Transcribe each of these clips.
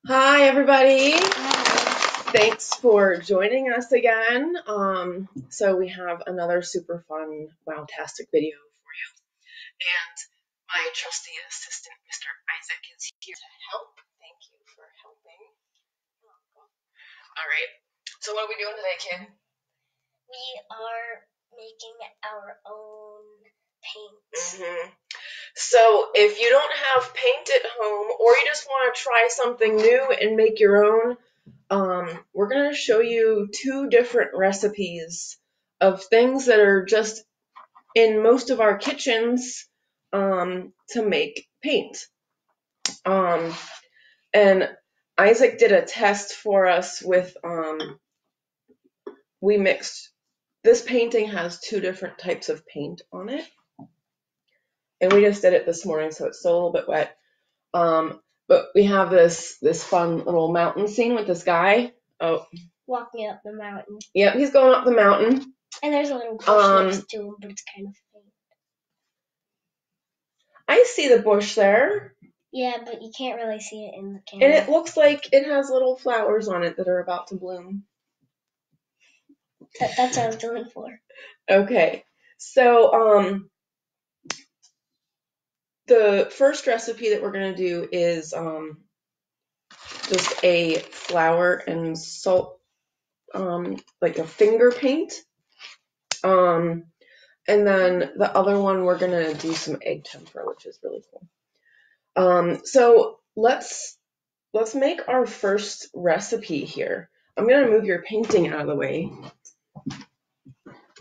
Hi, everybody. Hi. Thanks for joining us again. So we have another super fun, wow-tastic video for you. And my trusty assistant, Mr. Isaac, is here to help. Thank you for helping. All right. So what are we doing today, kid? We are making our own paint. So if you don't have paint at home, or you just want to try something new and make your own, we're going to show you two different recipes of things that are just in most of our kitchens to make paint. And Isaac did a test for us with, we mixed, this painting has two different types of paint on it. And we just did it this morning, so it's still a little bit wet. But we have this fun little mountain scene with this guy. Oh, walking up the mountain. Yep, he's going up the mountain. And there's a little bush next to him, but it's kind of faint. I see the bush there. Yeah, but you can't really see it in the camera. And it looks like it has little flowers on it that are about to bloom. That's what I was going for. Okay, so the first recipe that we're going to do is just a flour and salt, like a finger paint. And then the other one, we're going to do some egg tempera, which is really cool. So let's make our first recipe here. I'm going to move your painting out of the way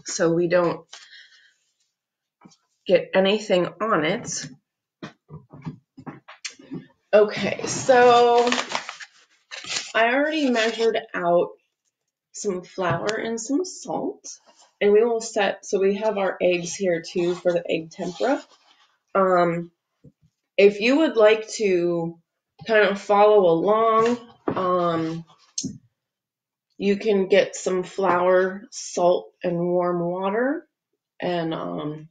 so we don't get anything on it. Okay, so I already measured out some flour and some salt, and we will set, so we have our eggs here too for the egg tempera. If you would like to kind of follow along, you can get some flour, salt, and warm water and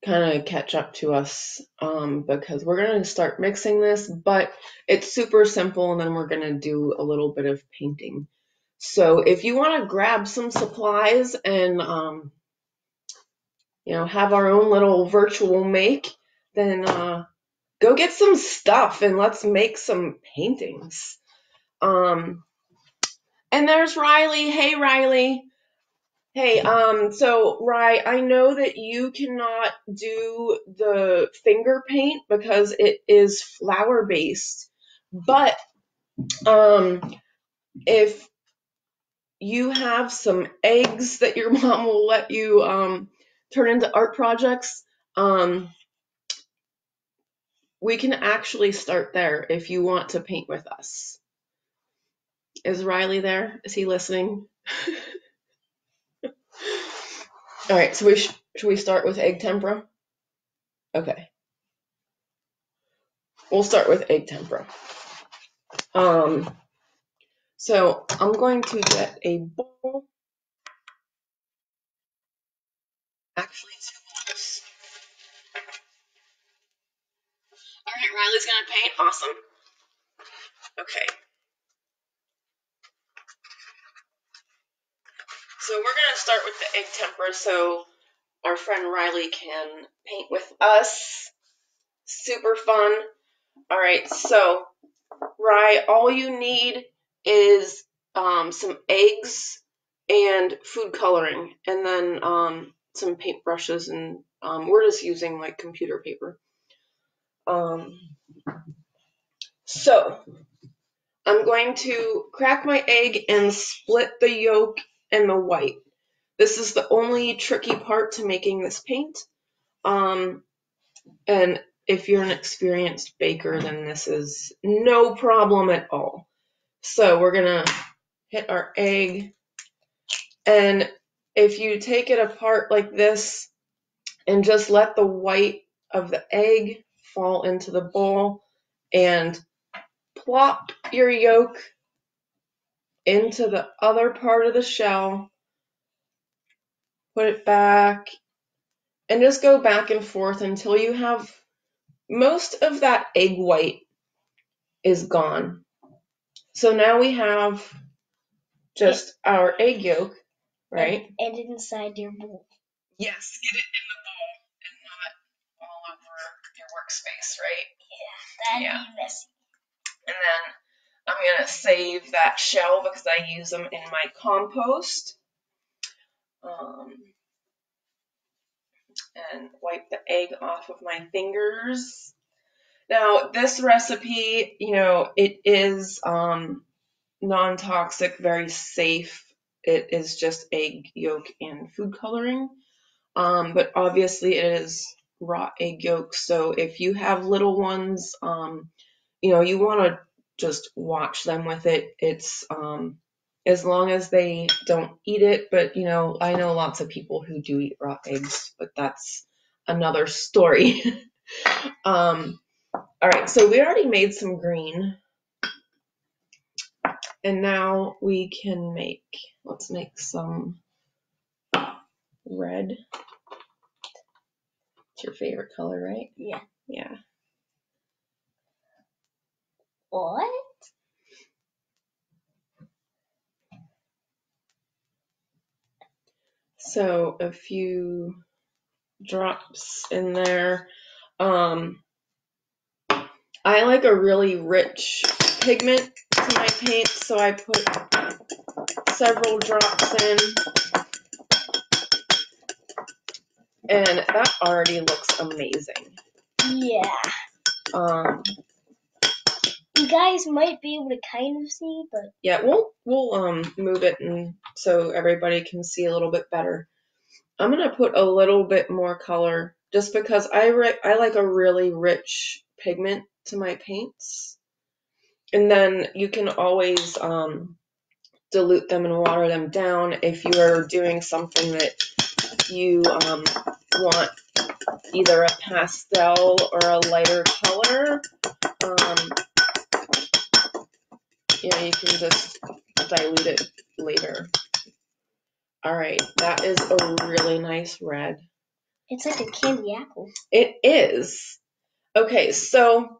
kind of catch up to us because we're going to start mixing this, but it's super simple, and then we're going to do a little bit of painting. So if you want to grab some supplies and have our own little virtual make, then go get some stuff and let's make some paintings. And there's Riley. Hey, Riley. Hey, so Rye, I know that you cannot do the finger paint because it is flour based, but if you have some eggs that your mom will let you turn into art projects, we can actually start there if you want to paint with us. Is Riley there? Is he listening? All right, so should we start with egg tempera? Okay. We'll start with egg tempera. So I'm going to get a bowl. Actually, two bowls. All right, Riley's gonna paint. Awesome. Okay. So we're gonna start with the egg tempera so our friend Riley can paint with us. Super fun. All right, so Rye, all you need is some eggs and food coloring, and then some paintbrushes, and we're just using like computer paper. So I'm going to crack my egg and split the yolk and the white. This is the only tricky part to making this paint. And if you're an experienced baker, then this is no problem at all. So we're going to hit our egg. And if you take it apart like this and just let the white of the egg fall into the bowl and plop your yolk into the other part of the shell, put it back, and just go back and forth until you have most of that egg white is gone. So now we have just our egg yolk, right? And inside your bowl. Yes, get it in the bowl and not all over your workspace, right? Yeah, that'd be messy. And then I'm going to save that shell because I use them in my compost. And wipe the egg off of my fingers. Now, this recipe, it is non-toxic, very safe. It is just egg yolk and food coloring. But obviously it is raw egg yolk. So if you have little ones, you want to just watch them with it. It's as long as they don't eat it. But, I know lots of people who do eat raw eggs, but that's another story. All right, so we already made some green. And now we can let's make some red. It's your favorite color, right? Yeah. Yeah. What? So a few drops in there. I like a really rich pigment to my paint, so I put several drops in. And that already looks amazing. Yeah. You guys might be able to kind of see, but yeah, we'll move it so everybody can see a little bit better. I'm gonna put a little bit more color just because I like a really rich pigment to my paints, and then you can always dilute them and water them down if you are doing something that you want either a pastel or a lighter color. You can just dilute it later. All right, that is a really nice red. It's like a candy apple. It is. Okay, so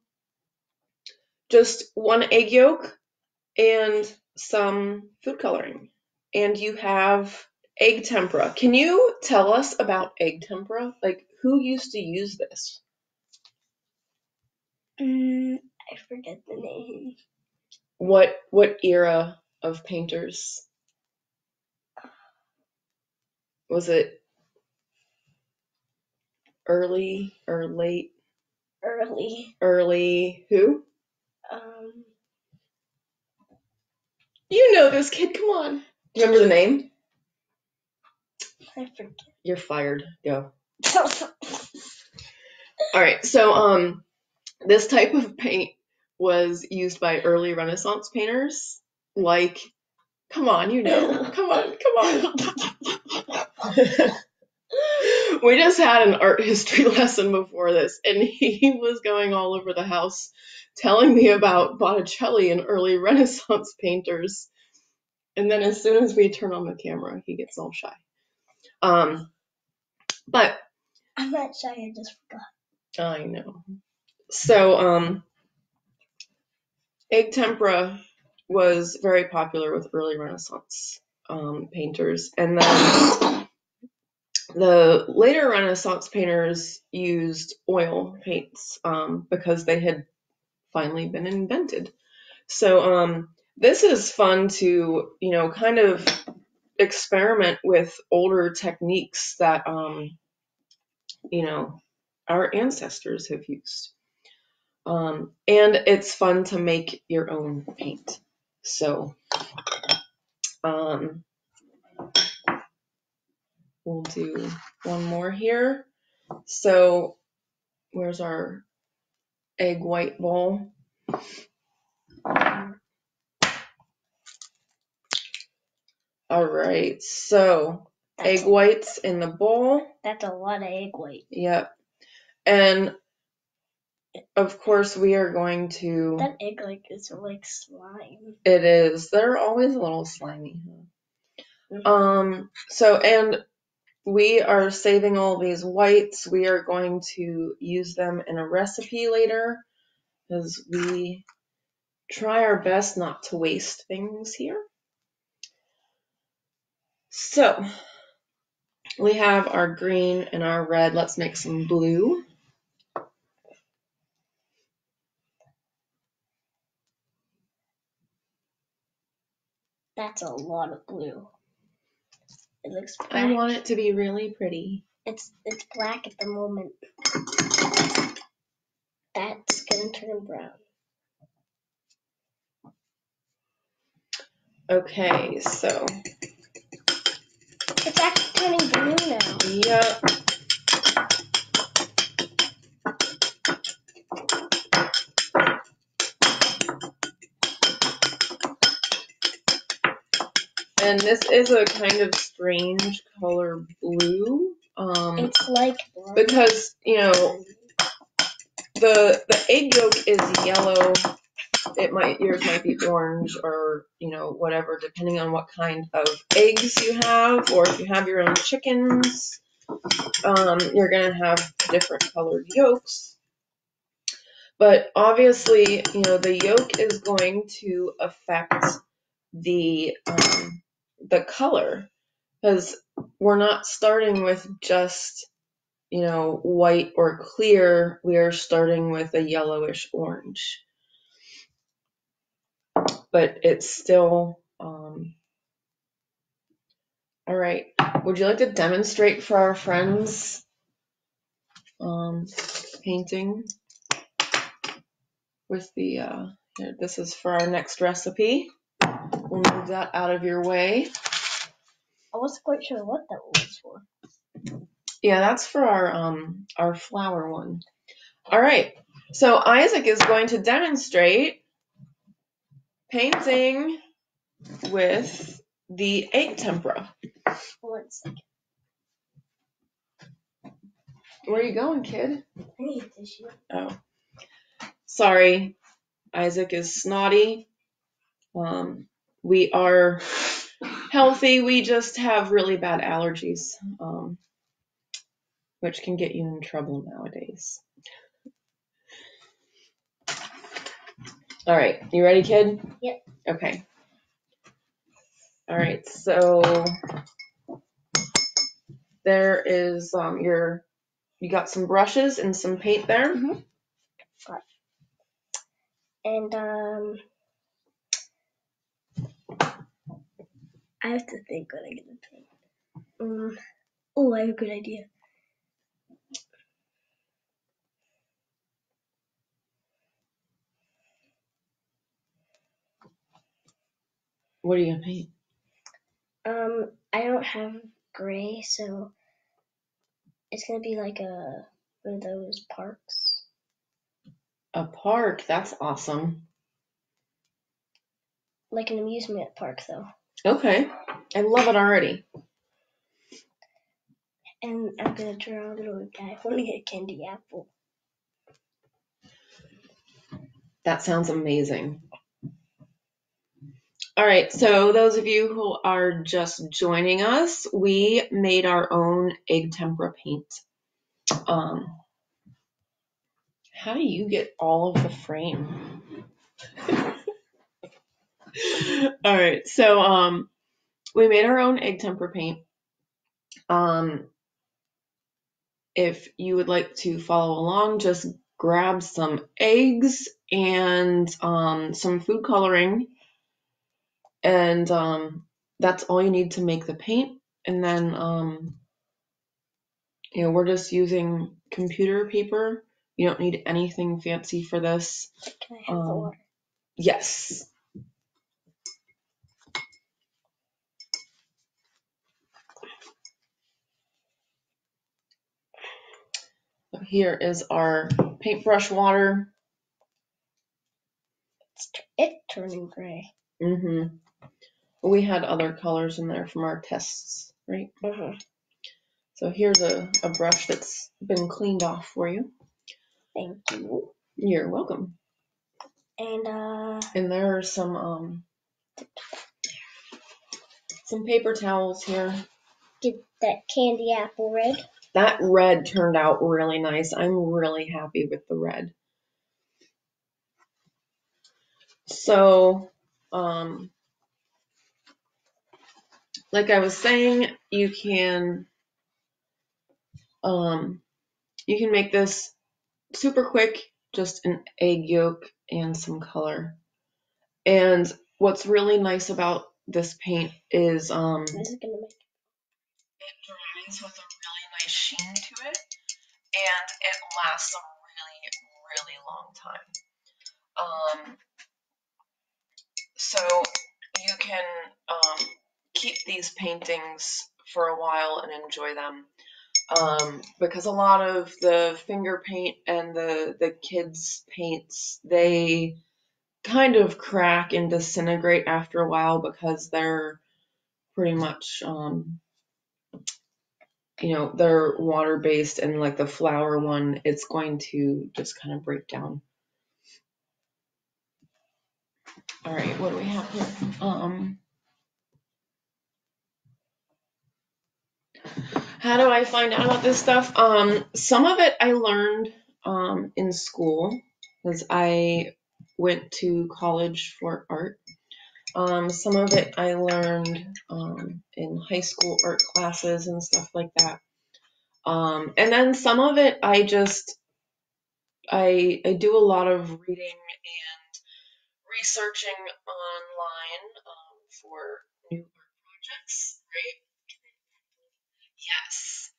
just one egg yolk and some food coloring. And you have egg tempera. Can you tell us about egg tempera? Like, who used to use this? I forget the name. What era of painters? Was it early or late? Early. Early who? You know this kid, come on. Do you remember the name? I forget. You're fired. Go. All right, so this type of paint was used by early Renaissance painters. Like, come on, come on. We just had an art history lesson before this, and he was going all over the house telling me about Botticelli and early Renaissance painters. And then as soon as we turn on the camera, he gets all shy. But I'm not shy, I just forgot. I know. So, egg tempera was very popular with early Renaissance painters. And then the later Renaissance painters used oil paints because they had finally been invented. So this is fun to, kind of experiment with older techniques that, our ancestors have used. And it's fun to make your own paint. So we'll do one more here. So where's our egg white bowl? All right, so egg whites in the bowl. That's a lot of egg white. Yep. And of course we are going to... That egg is like slime. It is. They're always a little slimy. So, and we are saving all these whites. We are going to use them in a recipe later because we try our best not to waste things here. So we have our green and our red. Let's make some blue. That's a lot of blue. It looks black. I want it to be really pretty. It's black at the moment. That's gonna turn brown. Okay, so it's actually turning blue now. Yeah. And this is a kind of strange color blue. It's like black. Because, you know, the egg yolk is yellow. Yours might be orange or, you know, whatever, depending on what kind of eggs you have, or if you have your own chickens, you're going to have different colored yolks. But obviously, you know, the yolk is going to affect the color, because we're not starting with just, you know, white or clear. We are starting with a yellowish orange. But it's still, all right. Would you like to demonstrate for our friends painting with the, here, this is for our next recipe. We'll move that out of your way. I wasn't quite sure what that was for. Yeah, that's for our flower one. All right. So Isaac is going to demonstrate painting with the egg tempera. 1 second. Where are you going, kid? I need a tissue. Oh. Sorry. Isaac is snotty. We are healthy. We just have really bad allergies, which can get you in trouble nowadays. All right. You ready, kid? Yep. Okay. All right. So there is you got some brushes and some paint there. Mm-hmm. Right. And I have to think what I'm gonna paint. Oh, I have a good idea. What are you gonna paint? I don't have gray, so it's gonna be like one of those parks. A park? That's awesome. Like an amusement park, though. Okay. I love it already. And I'm gonna draw a little guy holding a candy apple. That sounds amazing. All right, so those of you who are just joining us, we made our own egg tempera paint. How do you get all of the frame? All right, so we made our own egg tempera paint. If you would like to follow along, just grab some eggs and some food coloring, and that's all you need to make the paint. And then you know, we're just using computer paper. You don't need anything fancy for this. Can I have the water? Yes. So here is our paintbrush water. It's turning gray. Mm-hmm. We had other colors in there from our tests, right? Mm-hmm. So here's a brush that's been cleaned off for you. Thank you. You're welcome. And there are some paper towels here. Get that candy apple red. That red turned out really nice. I'm really happy with the red. So, like I was saying, you can make this super quick, just an egg yolk and some color. And what's really nice about this paint is it dries with a really nice sheen to it, and it lasts a really, really long time. So you can keep these paintings for a while and enjoy them. Because a lot of the finger paint and the kids' paints, they kind of crack and disintegrate after a while because they're pretty much, they're water-based, and like the flower one, it's going to just kind of break down. All right, what do we have here? How do I find out about this stuff? Some of it I learned in school, because I went to college for art. Some of it I learned in high school art classes and stuff like that. And then some of it I do a lot of reading and researching online for new art projects, right? Yes.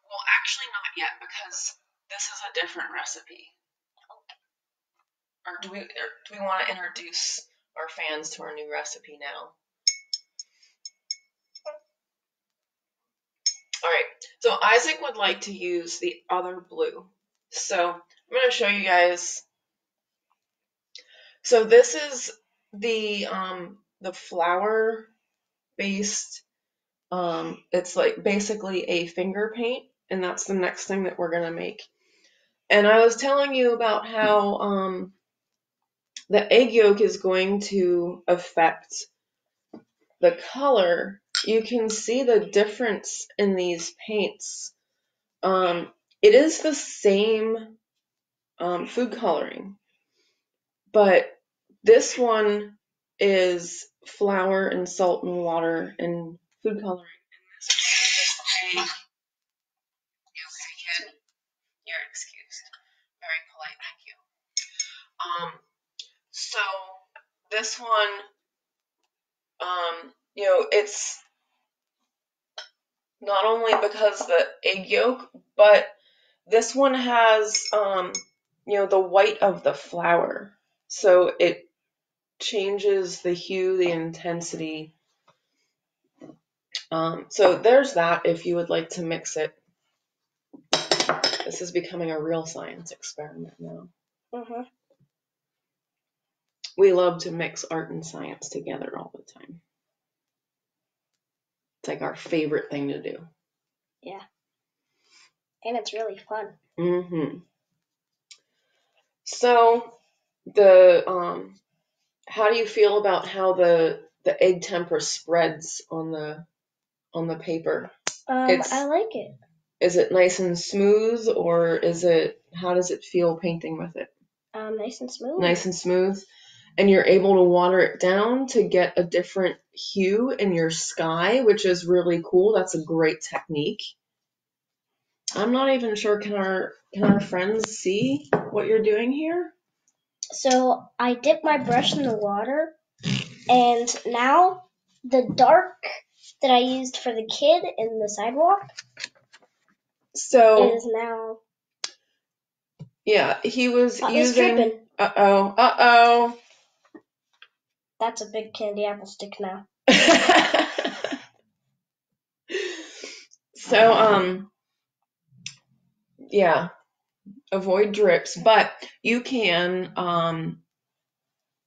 Well, actually not yet, because this is a different recipe. Or do we want to introduce our fans to our new recipe now? All right. So Isaac would like to use the other blue. So I'm going to show you guys. So this is the flower based. It's like basically a finger paint, and that's the next thing that we're going to make. And I was telling you about how the egg yolk is going to affect the color. You can see the difference in these paints. It is the same food coloring, but this one is flour and salt and water and food coloring. And this one is a kid. You're excused. Very polite, thank you. So this one, it's not only because the egg yolk, but this one has, the white of the flour. So it changes the hue, the intensity. So there's that if you would like to mix it. This is becoming a real science experiment now. Mm-hmm. We love to mix art and science together all the time. It's like our favorite thing to do. Yeah. And it's really fun. Mm-hmm. So how do you feel about how the egg tempera spreads on the paper? I like it. Is it nice and smooth, or how does it feel painting with it? Nice and smooth. Nice and smooth. And you're able to water it down to get a different hue in your sky, which is really cool. That's a great technique. I'm not even sure, can our friends see what you're doing here? So I dip my brush in the water, and now the dark that I used for the kid in the sidewalk is now. Yeah, he was using. He's dripping. Uh-oh. That's a big candy apple stick now. So, yeah, avoid drips, but you can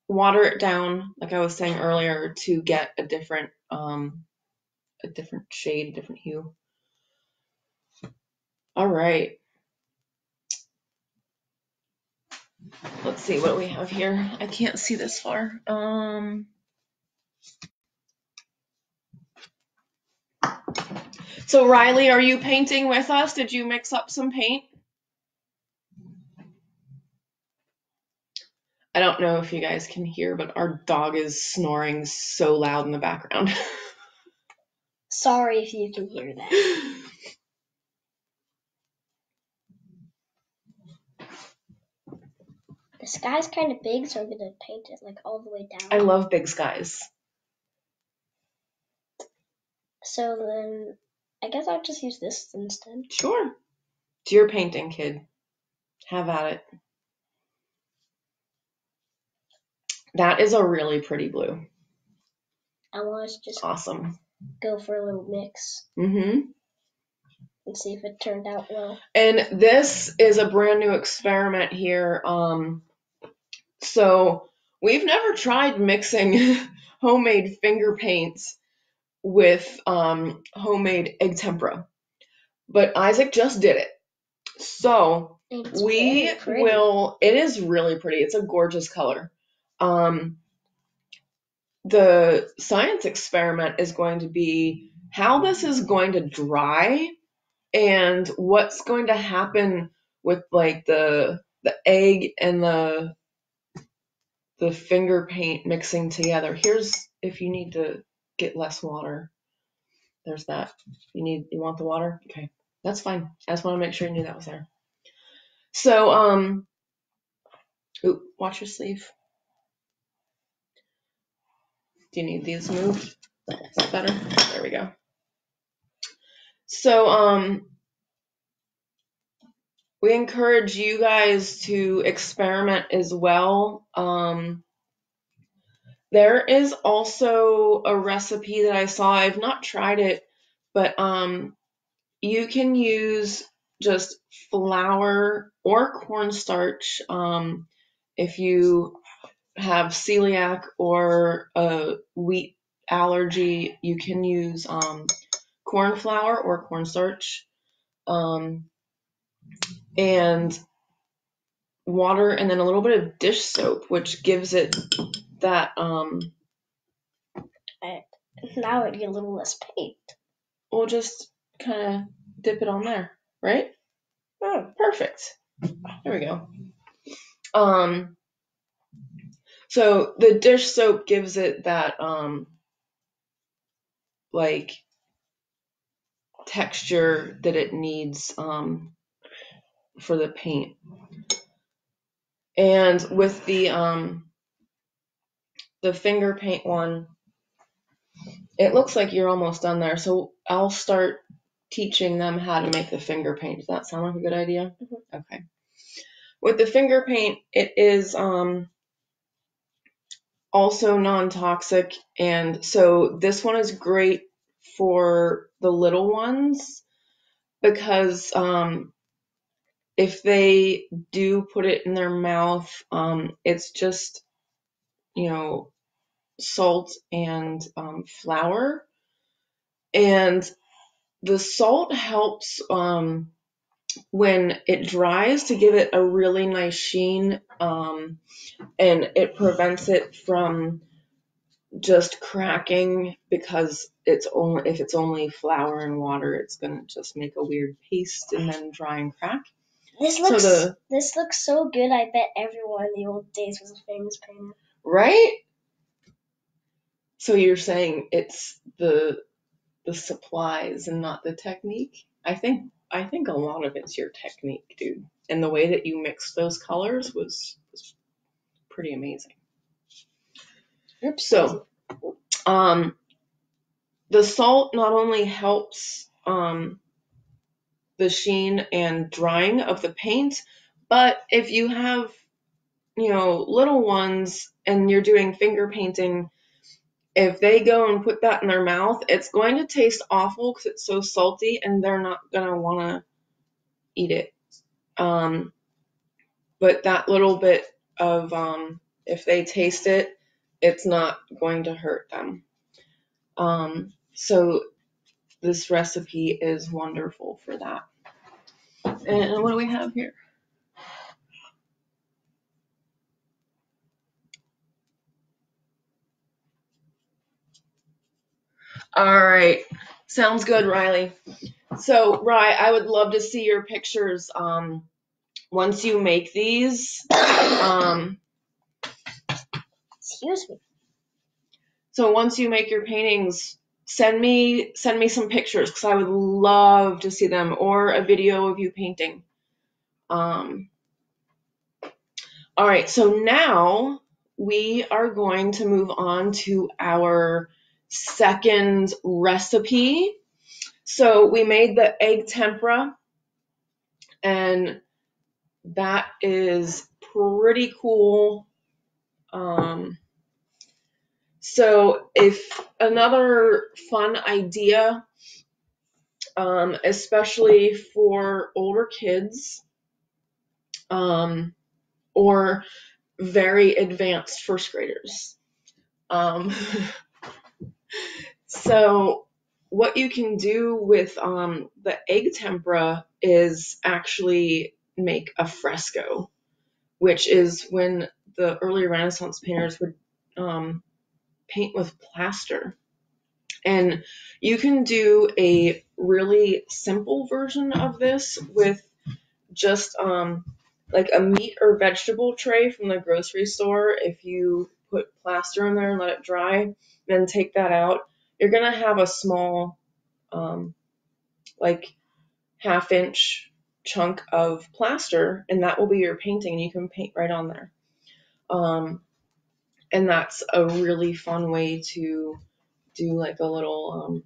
water it down, like I was saying earlier, to get a different shade, a different hue. All right. Let's see what we have here. I can't see this far. So Riley, are you painting with us? Did you mix up some paint? I don't know if you guys can hear, but our dog is snoring so loud in the background. Sorry if you can hear that. The sky's kind of big, so I'm going to paint it like all the way down. I love big skies. So then, I guess I'll just use this instead. Sure. It's your painting, kid. Have at it. That is a really pretty blue. I want to just Awesome. go for a little mix Mm-hmm. and see if it turned out well. And this is a brand new experiment here. So we've never tried mixing homemade finger paints with homemade egg tempera, but Isaac just did it. So It's we very pretty. will. It is really pretty. It's a gorgeous color. The science experiment is going to be how this is going to dry and what's going to happen with like the egg and the finger paint mixing together. Here's if you need to get less water. There's that. You want the water? Okay. That's fine. I just want to make sure you knew that was there. So watch your sleeve. Do you need these moved? Is that better? There we go. So we encourage you guys to experiment as well. There is also a recipe that I saw. I've not tried it, but you can use just flour or cornstarch. If you have celiac or a wheat allergy, you can use corn flour or cornstarch, and water, and then a little bit of dish soap, which gives it that. Now it'd get a little less paint. We'll just kind of dip it on there, right? Oh, perfect. There we go. So the dish soap gives it that like texture that it needs for the paint. And with the finger paint one, it looks like you're almost done there. So I'll start teaching them how to make the finger paint. Does that sound like a good idea? Mm-hmm. Okay. With the finger paint, it is also non-toxic, and so this one is great for the little ones because if they do put it in their mouth, it's just, salt and flour, and the salt helps when it dries to give it a really nice sheen, and it prevents it from just cracking, because if it's only flour and water, it's gonna just make a weird paste and then dry and crack. This looks so good. I bet everyone in the old days was a famous painter. Right? So you're saying it's the supplies and not the technique? I think a lot of it's your technique, dude. And the way that you mixed those colors was pretty amazing. Oops. So, the salt not only helps the sheen and drying of the paint, but if you have, little ones and you're doing finger painting, if they go and put that in their mouth, it's going to taste awful because it's so salty and they're not going to want to eat it. But that little bit of, if they taste it, it's not going to hurt them. So this recipe is wonderful for that. And what do we have here? All right. Sounds good, Riley. So, Ry, I would love to see your pictures once you make these. Excuse me. So once you make your paintings, send me some pictures because I would love to see them, or a video of you painting. All right, so now we are going to move on to our second recipe. So we made the egg tempura, and that is pretty cool. So if another fun idea, especially for older kids, or very advanced first graders. So what you can do with the egg tempura is actually make a fresco, which is when the early Renaissance painters would paint with plaster. And you can do a really simple version of this with just like a meat or vegetable tray from the grocery store. If you put plaster in there and let it dry, then take that out, you're going to have a small, like half-inch chunk of plaster, and that will be your painting, and you can paint right on there. And that's a really fun way to do like a little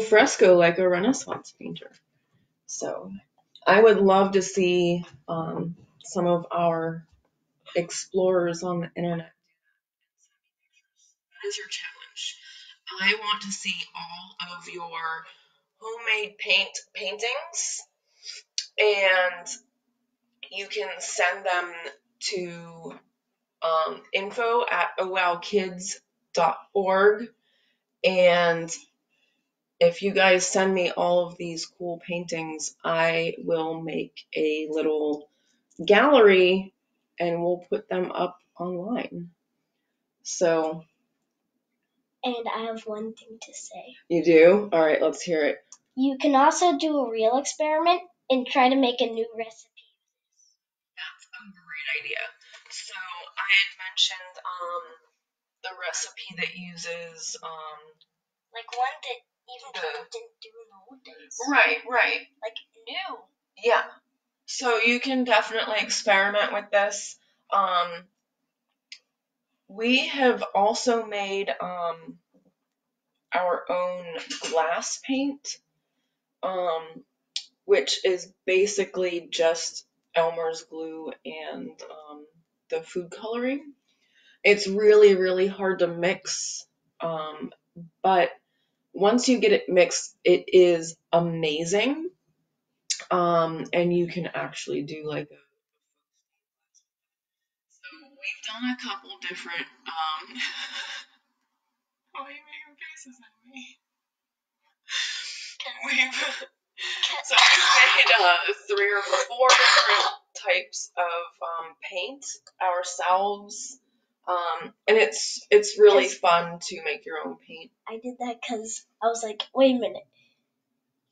fresco like a Renaissance painter. So I would love to see some of our explorers on the internet. That is your challenge. I want to see all of your homemade paintings, and you can send them to info@owowkids.org. And if you guys send me all of these cool paintings, I will make a little gallery and we'll put them up online. So. And I have one thing to say. You do? All right, let's hear it. You can also do a real experiment and try to make a new recipe. That's a great idea. So I had mentioned the recipe that uses like one that even people didn't do in the old days. Right. Like new. Yeah. So you can definitely experiment with this. We have also made our own glass paint, which is basically just Elmer's glue and the food coloring. It's really, really hard to mix, but once you get it mixed, it is amazing, and you can actually do like a. So we've done a couple different. Why are you making faces at me? We've made 3 or 4 different types of paint ourselves, and it's really fun to make your own paint. I did that because I was like, wait a minute,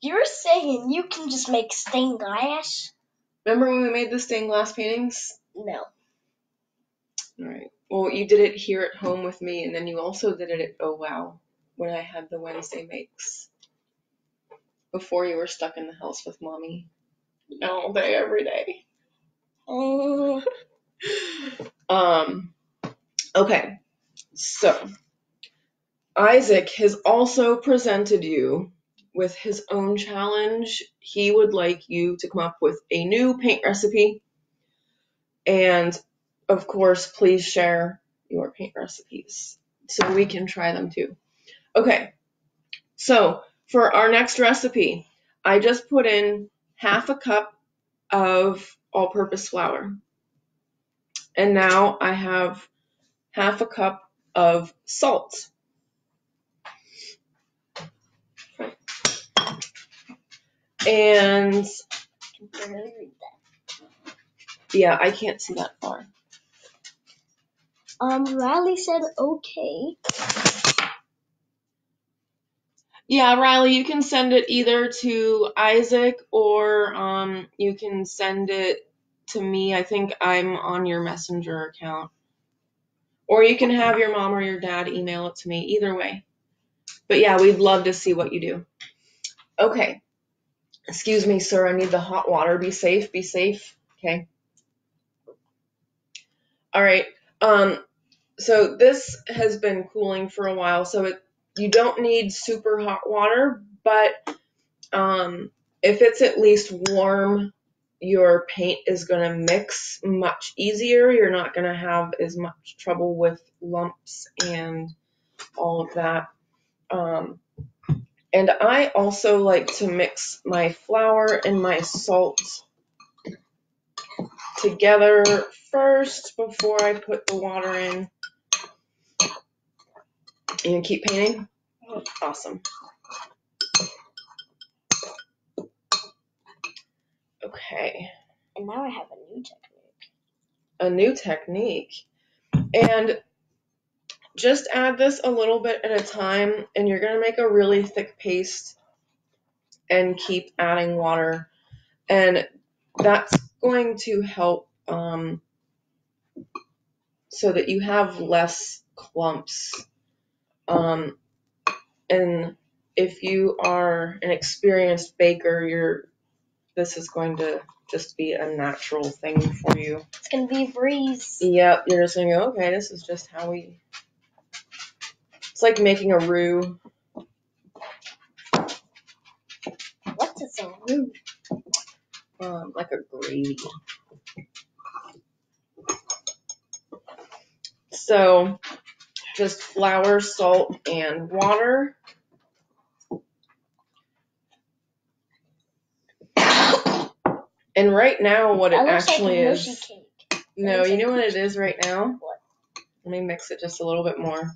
you're saying you can just make stained glass? Remember when we made the stained glass paintings? No. All right. Well, you did it here at home with me, and then you also did it at Oh Wow when I had the Wednesday makes. Before you were stuck in the house with mommy all day, every day. Okay, so Isaac has also presented you with his own challenge. He would like you to come up with a new paint recipe. And of course, please share your paint recipes so we can try them too. Okay, so for our next recipe, I just put in half a cup of all-purpose flour. And now I have half a cup of salt. And yeah, I can't see that far. Riley said okay. Yeah, Riley, you can send it either to Isaac or you can send it to me. I think I'm on your Messenger account. Or you can have your mom or your dad email it to me, either way. But yeah, we'd love to see what you do. Okay. Excuse me, sir, I need the hot water. Be safe, be safe. Okay. All right. So this has been cooling for a while, so you don't need super hot water, but if it's at least warm, your paint is going to mix much easier. You're not going to have as much trouble with lumps and all of that. And I also like to mix my flour and my salt together first before I put the water in. You can keep painting? Awesome. Okay. And now I have a new technique. A new technique. And just add this a little bit at a time, and you're going to make a really thick paste and keep adding water. And that's going to help so that you have less clumps. And if you are an experienced baker, this is going to just be a natural thing for you. It's going to be a breeze. Yep, you're just going to go, okay, this is just how we... It's like making a roux. What is a roux? Like a gravy. So, just flour, salt, and water. And right now, what it actually like is... Cake. No, you know what it is right now? What? Let me mix it just a little bit more.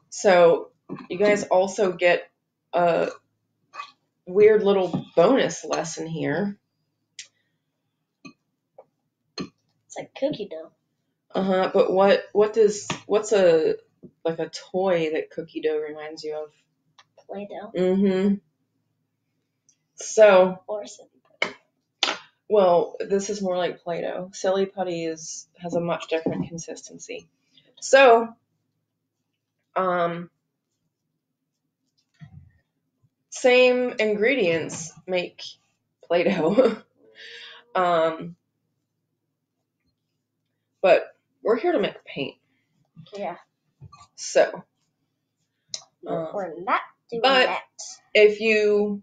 So, you guys also get a weird little bonus lesson here. It's like cookie dough. But what's a toy that cookie dough reminds you of? Play-Doh. So, or silly putty. Well, this is more like Play-Doh. Silly putty has a much different consistency. So, same ingredients make Play-Doh. But we're here to make paint. Yeah. So. We're not doing that. If you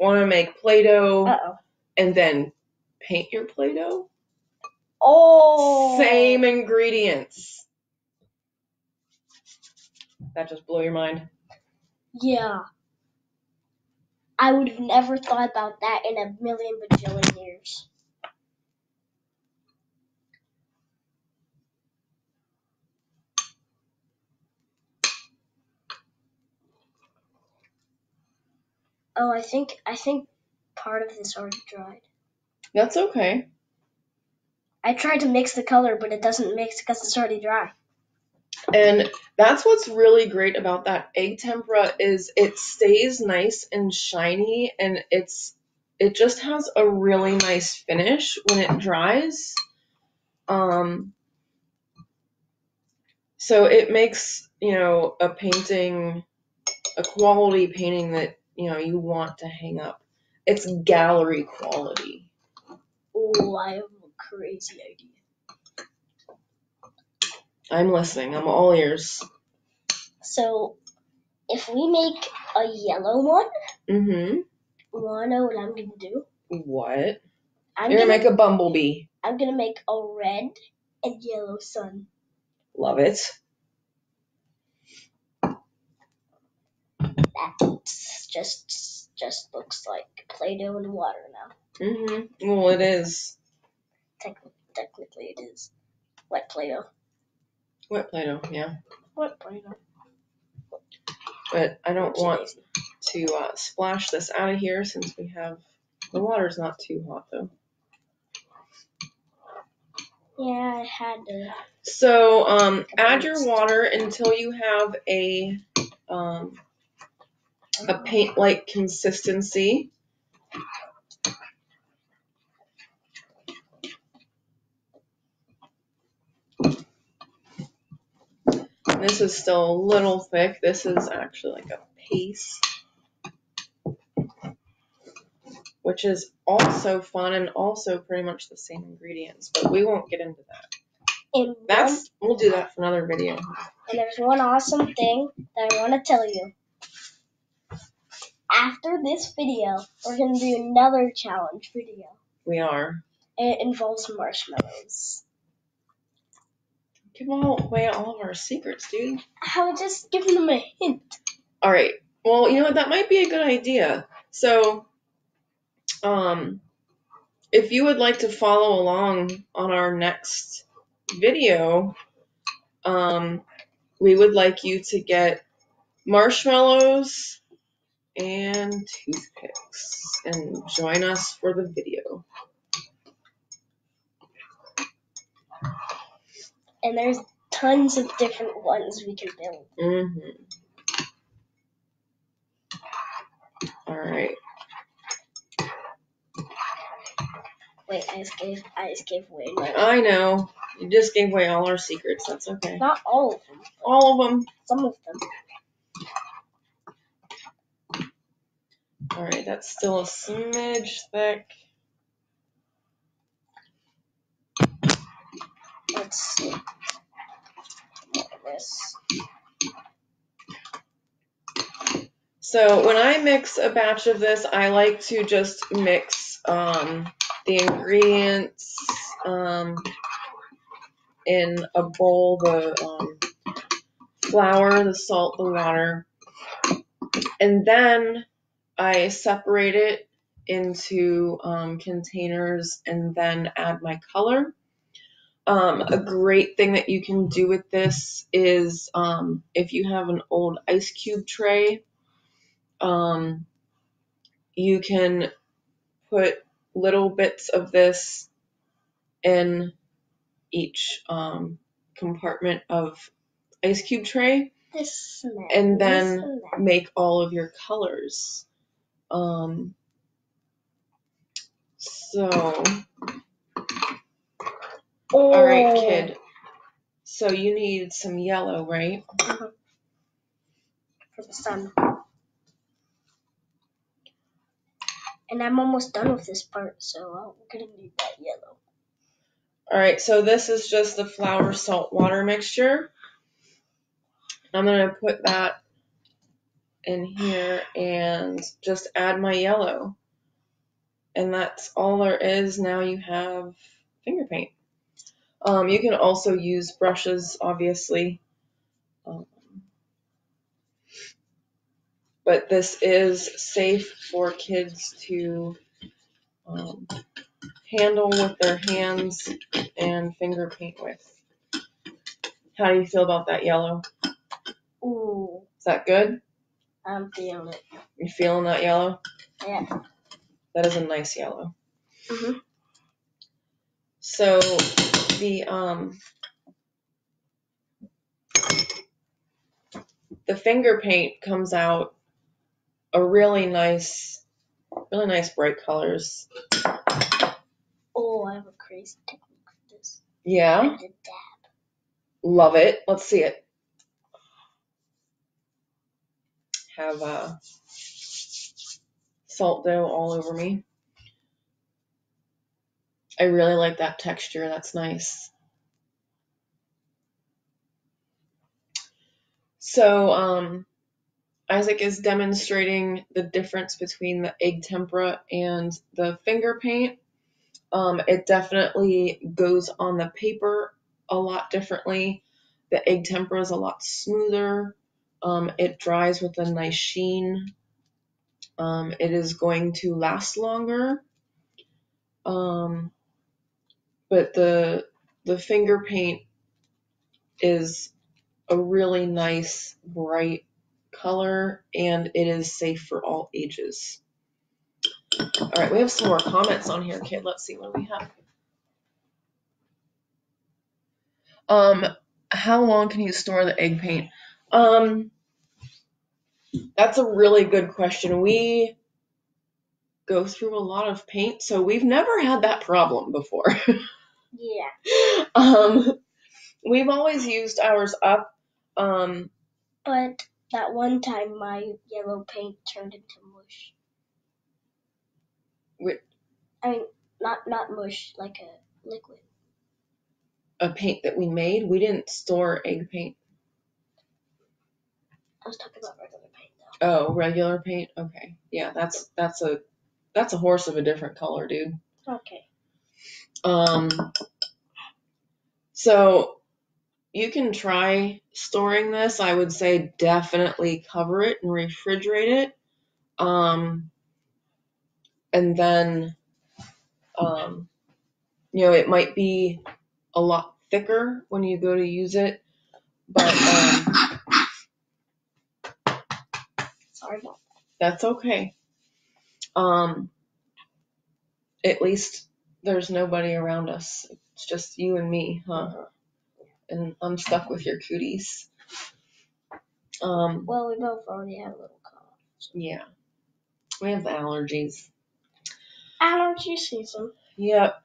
want to make Play-Doh and then paint your Play-Doh, same ingredients. That just blew your mind. Yeah. I would have never thought about that in a million bajillion years. Oh, I think part of this already dried. That's okay. I tried to mix the color, but it doesn't mix because it's already dry. And that's what's really great about that egg tempera is it stays nice and shiny, and it just has a really nice finish when it dries. So it makes, a painting, a quality painting that, you want to hang up. It's gallery quality. Oh, I have a crazy idea. I'm listening. I'm all ears. So, if we make a yellow one, you wanna know what I'm gonna do? What? You're gonna make a bumblebee. I'm gonna make a red and yellow sun. Love it. That just looks like Play-Doh and water now. Well, it is. Technically, it is wet Play-Doh. Wet Play-Doh, yeah. Wet Play-Doh. But I don't want to splash this out of here since the water's not too hot though. Yeah, I had to. So add your water until you have a paint-like consistency. This is still a little thick. This is actually like a paste, which is also fun and also pretty much the same ingredients, but we won't get into that. We'll do that for another video. And there's one awesome thing that I want to tell you. After this video, we're going to do another challenge video. We are. It involves marshmallows. Give away all of our secrets, dude. I was just giving them a hint. All right. Well, you know what? That might be a good idea. So, if you would like to follow along on our next video, we would like you to get marshmallows and toothpicks and join us for the video. And there's tons of different ones we can build. Mm-hmm. All right. Wait, I just gave away my... I know. You just gave away all our secrets. That's okay. Not all of them. All of them. Some of them. All right, that's still a smidge thick. Let's see. This. So when I mix a batch of this, I like to just mix the ingredients in a bowl, the flour, the salt, the water, and then I separate it into containers and then add my color. A great thing that you can do with this is if you have an old ice cube tray, you can put little bits of this in each compartment of ice cube tray, and then make all of your colors. All right, kid. So you need some yellow, right? Uh-huh. For the sun. And I'm almost done with this part, so I'm gonna need that yellow. All right, so this is just the flour, salt, water mixture. I'm gonna put that in here and just add my yellow. And that's all there is. Now you have finger paint. You can also use brushes, obviously. But this is safe for kids to handle with their hands and finger paint with. How do you feel about that yellow? Ooh. Is that good? I'm feeling it. You feeling that yellow? Yeah. That is a nice yellow. Mm-hmm. So the finger paint comes out a really nice bright colors. Oh, I have a crazy technique for this. Yeah? I did dab. Love it. Let's see it. Have salt dough all over me. I really like that texture. That's nice. So Isaac is demonstrating the difference between the egg tempera and the finger paint. It definitely goes on the paper a lot differently. The egg tempera is a lot smoother. It dries with a nice sheen. It is going to last longer. But the finger paint is a really nice, bright color, and it is safe for all ages. All right, we have some more comments on here, kid. Let's see what we have. How long can you store the egg paint? That's a really good question. We go through a lot of paint, so we've never had that problem before. Yeah. We've always used ours up. But that one time my yellow paint turned into mush. I mean, not mush, like a liquid. A paint that we made? We didn't store egg paint. I was talking about regular paint though. Oh, regular paint? Okay. Yeah, that's a horse of a different color, dude. Okay. So you can try storing this. I would say definitely cover it and refrigerate it. And then, it might be a lot thicker when you go to use it, but sorry about that. That's okay. At least there's nobody around us. It's just you and me, huh? Uh-huh. And I'm stuck with your cooties. Well, we both already have a little cough. So. Yeah. We have allergies. Allergy season. Yep.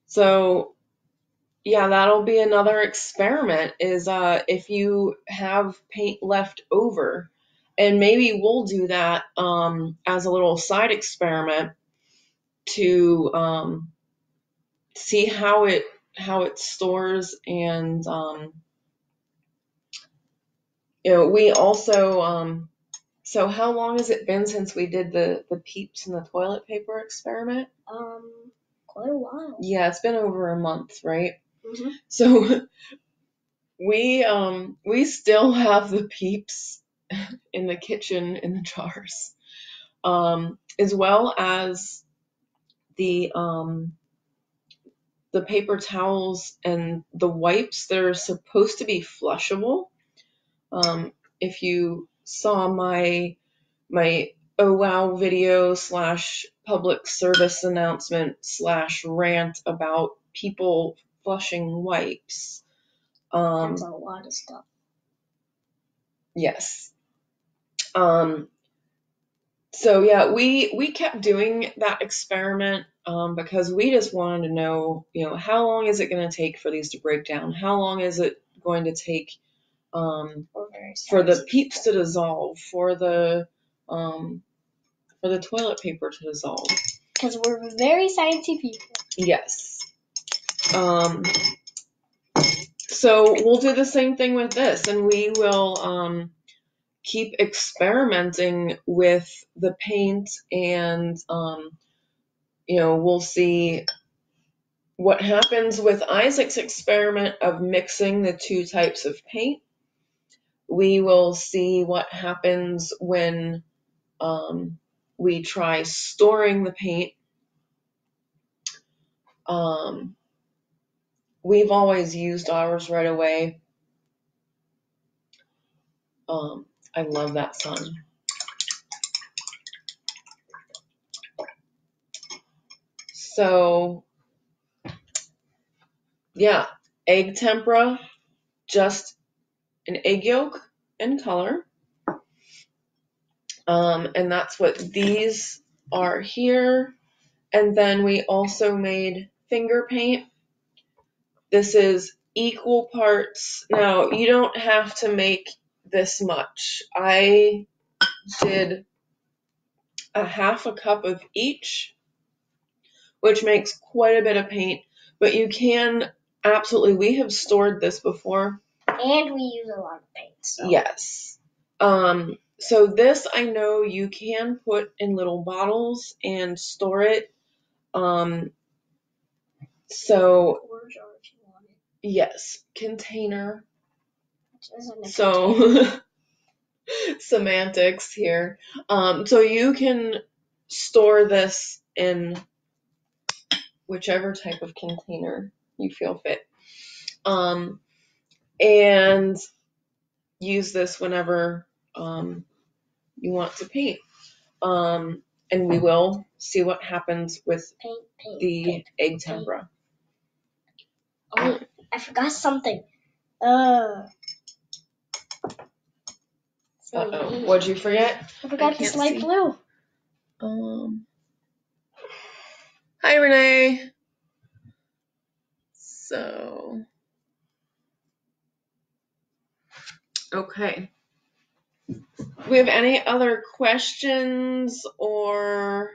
So, yeah, that'll be another experiment is if you have paint left over, and maybe we'll do that as a little side experiment to see how it stores. And we also so how long has it been since we did the peeps and the toilet paper experiment? Quite a while. Yeah, it's been over a month, right? Mm-hmm. So we still have the peeps in the kitchen in the jars, as well as the paper towels and the wipes that are supposed to be flushable. If you saw my oh wow video / public service announcement / rant about people flushing wipes. That's a lot of stuff. Yes. So yeah, we kept doing that experiment because we just wanted to know, how long is it going to take for these to break down? How long is it going to take for the peeps to dissolve, for the toilet paper to dissolve? Because we're very sciencey people. Yes. So we'll do the same thing with this, and we will keep experimenting with the paint, and we'll see what happens with Isaac's experiment of mixing the two types of paint. We will see what happens when we try storing the paint. We've always used ours right away. I love that sun. So, yeah, egg tempera, just an egg yolk and color. And that's what these are here. And then we also made finger paint. This is equal parts. Now, you don't have to make this much. I did a half a cup of each, which makes quite a bit of paint. But you can absolutely, we have stored this before. And we use a lot of paint. So. Yes. So this I know you can put in little bottles and store it. So yes, container. So semantics here. So you can store this in whichever type of container you feel fit. And use this whenever you want to paint. And we will see what happens with the egg tempera. Oh, I forgot something. What'd you forget? I forgot this light blue. Hi, Renee. So, okay. Do we have any other questions or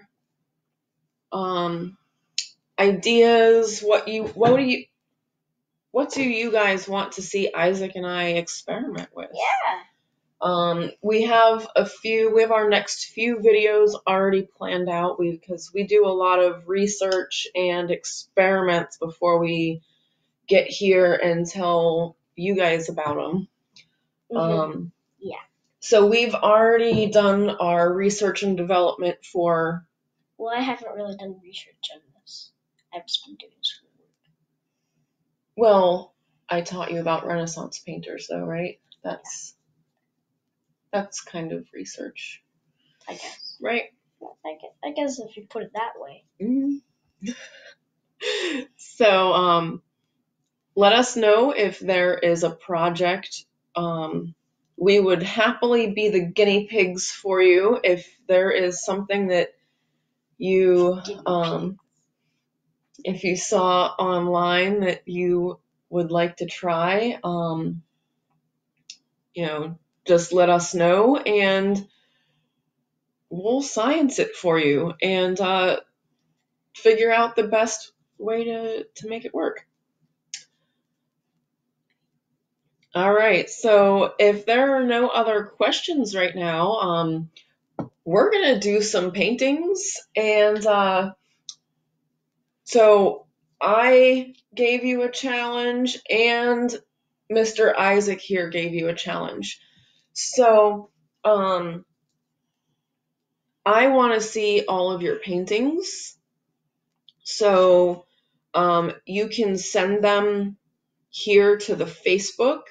ideas? What do you guys want to see Isaac and I experiment with? Yeah. We have our next few videos already planned out because we do a lot of research and experiments before we get here and tell you guys about them. Yeah. So we've already done our research and development for... Well, I haven't really done research on this. I've just been doing schoolwork. Well, I taught you about Renaissance painters, though, right? That's kind of research, I guess. right? I guess if you put it that way. Mm-hmm. So, let us know if there is a project. We would happily be the guinea pigs for you if there is something that you, if you saw online that you would like to try, just let us know and we'll science it for you and figure out the best way to make it work. All right, so if there are no other questions right now, we're going to do some paintings. And so I gave you a challenge and Mr. Isaac here gave you a challenge. So I want to see all of your paintings. So you can send them here to the Facebook.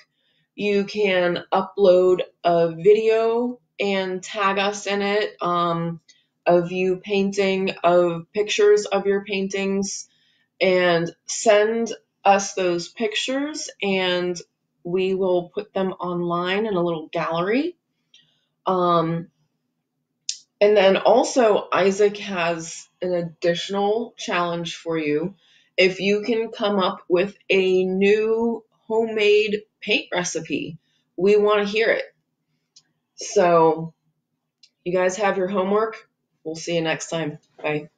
You can upload a video and tag us in it of you painting, of pictures of your paintings, and send us those pictures and we will put them online in a little gallery. And then also Isaac has an additional challenge for you. If you can come up with a new homemade paint recipe, we want to hear it. So you guys have your homework. We'll see you next time. Bye.